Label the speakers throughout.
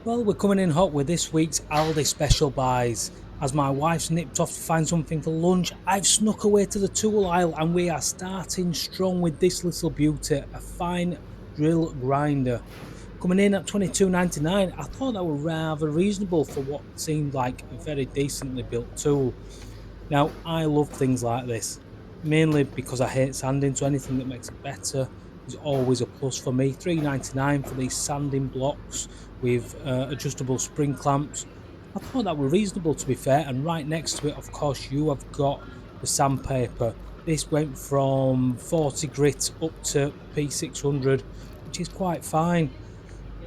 Speaker 1: Well, we're coming in hot with this week's Aldi special buys. As my wife's nipped off to find something for lunch, I've snuck away to the tool aisle and we are starting strong with this little beauty, a fine drill grinder. Coming in at 22.99, I thought that were rather reasonable for what seemed like a very decently built tool. Now, I love things like this, mainly because I hate sanding, so anything that makes it better is always a plus for me. 3.99 for these sanding blocks with adjustable spring clamps. I thought that were reasonable, to be fair, and right next to it, of course, you have got the sandpaper. This went from 40 grit up to P600, which is quite fine.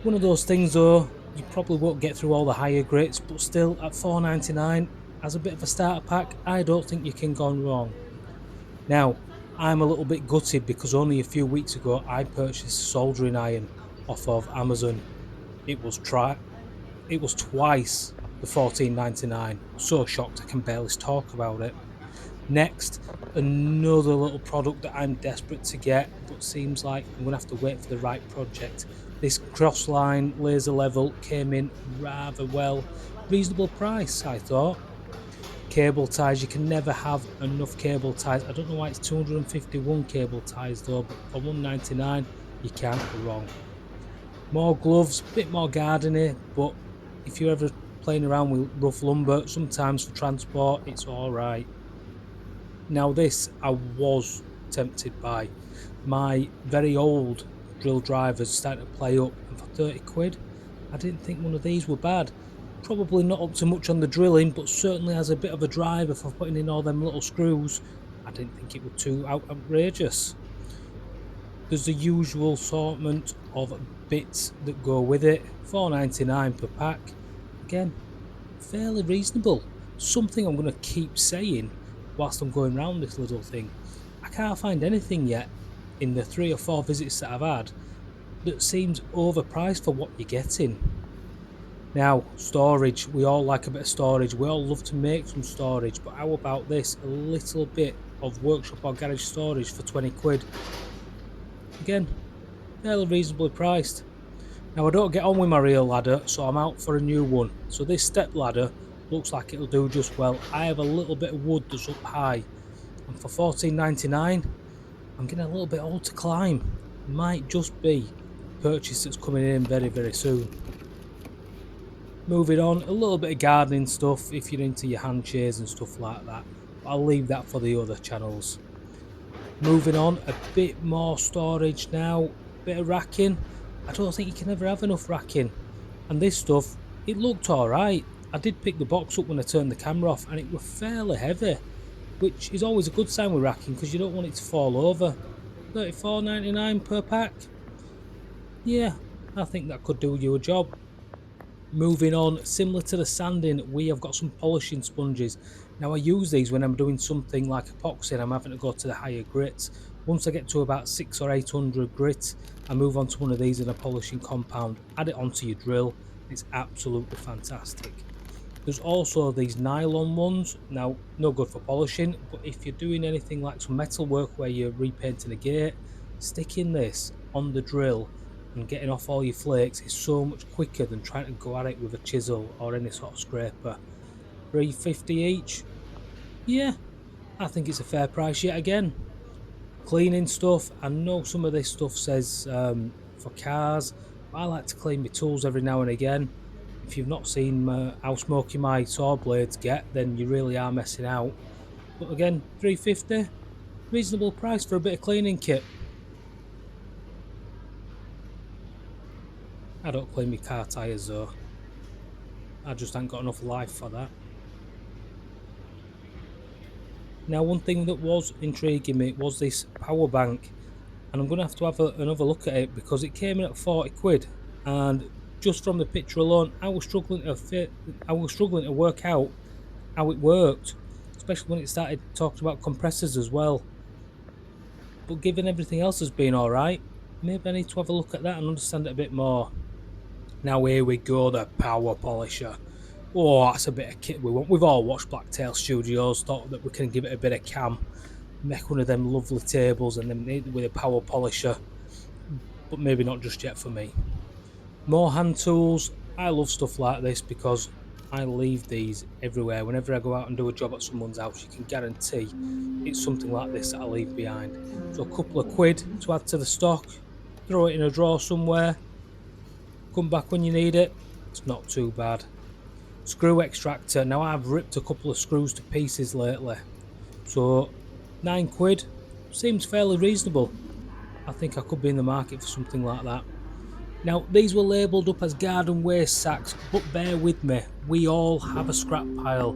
Speaker 1: One of those things though, you probably won't get through all the higher grades, but still at 4.99 as a bit of a starter pack, I don't think you can go wrong. Now, I'm a little bit gutted because only a few weeks ago I purchased a soldering iron off of Amazon. It was it was twice the 14.99. So shocked I can barely talk about it. Next, another little product that I'm desperate to get, but seems like I'm going to have to wait for the right project. This Crossline laser level came in rather well. Reasonable price, I thought. Cable ties, you can never have enough cable ties. I don't know why it's 251 cable ties though, but for 199 you can't go wrong. More gloves, a bit more gardening, but if you're ever playing around with rough lumber, sometimes for transport, it's alright. Now, this I was tempted by. My very old drill drivers started to play up, and for 30 quid, I didn't think one of these were bad. Probably not up to much on the drilling, but certainly as a bit of a driver for putting in all them little screws, I didn't think it was too outrageous. There's the usual assortment of bits that go with it, 4.99 per pack. Again, fairly reasonable. Something I'm going to keep saying whilst I'm going around this little thing. I can't find anything yet in the 3 or 4 visits that I've had that seems overpriced for what you're getting. Now, storage. We all like a bit of storage. We all love to make some storage, but how about this? A little bit of workshop or garage storage for 20 quid. Again, fairly reasonably priced. Now I don't get on with my real ladder, so I'm out for a new one. So this step ladder looks like it'll do just well. I have a little bit of wood that's up high, and for 14.99, I'm getting a little bit old to climb. Might just be a purchase that's coming in very, very soon. Moving on, a little bit of gardening stuff if you're into your hand shears and stuff like that. But I'll leave that for the other channels. Moving on, a bit more storage now, bit of racking. I don't think you can ever have enough racking. And this stuff, it looked alright. I did pick the box up when I turned the camera off and it was fairly heavy, which is always a good sign with racking because you don't want it to fall over. 34.99 per pack. Yeah, I think that could do you a job. Moving on, similar to the sanding, we have got some polishing sponges. Now I use these when I'm doing something like epoxy and I'm having to go to the higher grits. Once I get to about 600 or 800 grit, I move on to one of these in a polishing compound, add it onto your drill. It's absolutely fantastic. There's also these nylon ones. Now, no good for polishing, but if you're doing anything like some metal work where you're repainting a gate, sticking this on the drill and getting off all your flakes is so much quicker than trying to go at it with a chisel or any sort of scraper. 350 each. Yeah, I think it's a fair price yet again. Cleaning stuff. I know some of this stuff says for cars, but I like to clean my tools every now and again. If you've not seen how smoky my saw blades get, then you really are missing out. But again, 350, reasonable price for a bit of cleaning kit. I don't clean my car tyres though. I just ain't got enough life for that. Now, one thing that was intriguing me was this power bank, and I'm going to have another look at it because it came in at 40 quid, and just from the picture alone, I was struggling to work out how it worked, especially when it started talking about compressors as well. But given everything else has been all right, maybe I need to have a look at that and understand it a bit more. Now here we go, the power polisher. Oh, that's a bit of kit we want. We've all watched Blacktail Studios, thought that we can give it a bit of cam, make one of them lovely tables and then with a power polisher, but maybe not just yet for me. More hand tools. I love stuff like this because I leave these everywhere. Whenever I go out and do a job at someone's house, you can guarantee it's something like this that I leave behind. So a couple of quid to add to the stock, throw it in a drawer somewhere, come back when you need it. It's not too bad. Screw extractor. Now I've ripped a couple of screws to pieces lately. So 9 quid seems fairly reasonable. I think I could be in the market for something like that. Now, these were labelled up as garden waste sacks, but bear with me, we all have a scrap pile.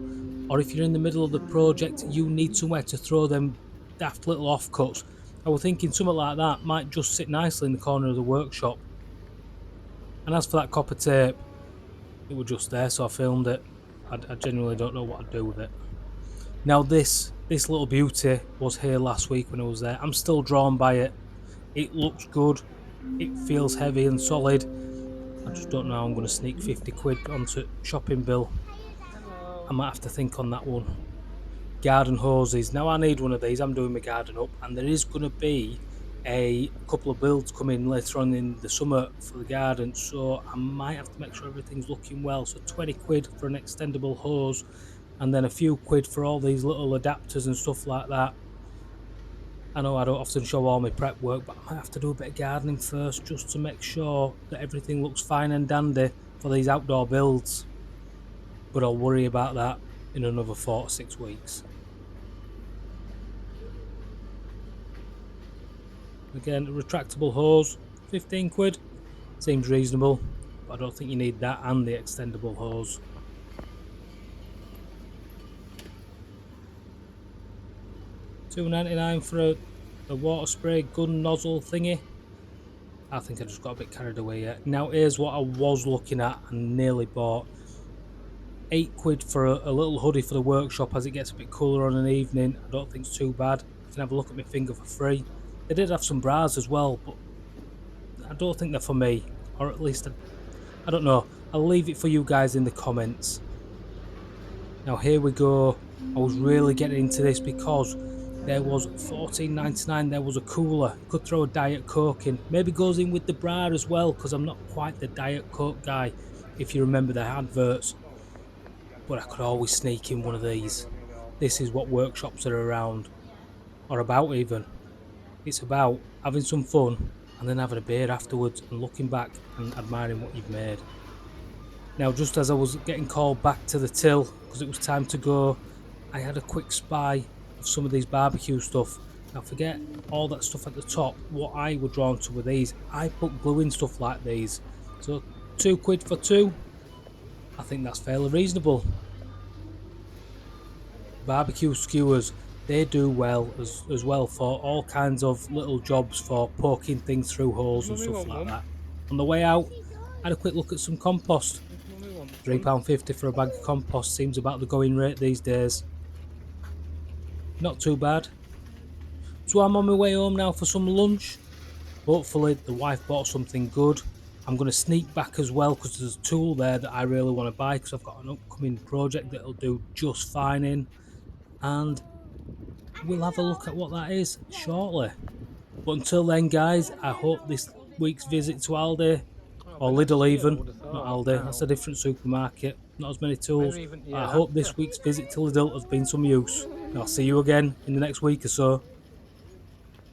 Speaker 1: Or if you're in the middle of the project, you need somewhere to throw them daft little offcuts. I was thinking something like that might just sit nicely in the corner of the workshop. And as for that copper tape, it was just there, so I filmed it. I genuinely don't know what I'd do with it. Now, this little beauty was here last week when I was there. I'm still drawn by it. It looks good. It feels heavy and solid. I just don't know how I'm going to sneak 50 quid onto shopping bill. I might have to think on that one. Garden hoses. Now I need one of these. I'm doing my garden up, and there is going to be a couple of builds coming later on in the summer for the garden, so I might have to make sure everything's looking well. So 20 quid for an extendable hose, and then a few quid for all these little adapters and stuff like that. I know I don't often show all my prep work, but I might have to do a bit of gardening first just to make sure that everything looks fine and dandy for these outdoor builds. But I'll worry about that in another 4 to 6 weeks. Again, a retractable hose, 15 quid. Seems reasonable, but I don't think you need that and the extendable hose. £2.99 for a water spray gun nozzle thingy. I think I just got a bit carried away here. Now here's what I was looking at and nearly bought. 8 quid for a little hoodie for the workshop as it gets a bit cooler on an evening. I don't think it's too bad. You can have a look at my finger for free. They did have some bras as well, but I don't think they're for me. Or at least, I don't know. I'll leave it for you guys in the comments. Now here we go. I was really getting into this because there was $14.99. There was a cooler. Could throw a Diet Coke in. Maybe goes in with the bra as well because I'm not quite the Diet Coke guy, if you remember the adverts. But I could always sneak in one of these. This is what workshops are around, or about even. It's about having some fun and then having a beer afterwards and looking back and admiring what you've made. Now, just as I was getting called back to the till because it was time to go, I had a quick spy of some of these barbecue stuff. Now, forget all that stuff at the top. What I were drawn to were these. I put glue in stuff like these. So, 2 quid for two. I think that's fairly reasonable. Barbecue skewers, they do well as well for all kinds of little jobs for poking things through holes and stuff like that. On the way out, I had a quick look at some compost. £3.50 for a bag of compost seems about the going rate these days. Not too bad. So I'm on my way home now for some lunch. Hopefully the wife bought something good. I'm going to sneak back as well because there's a tool there that I really want to buy because I've got an upcoming project that'll do just fine in. And we'll have a look at what that is shortly. But until then, guys, I hope this week's visit to Aldi, or Lidl even, not Aldi, that's a different supermarket, not as many tools. I hope this week's visit to Lidl has been some use. I'll see you again in the next week or so.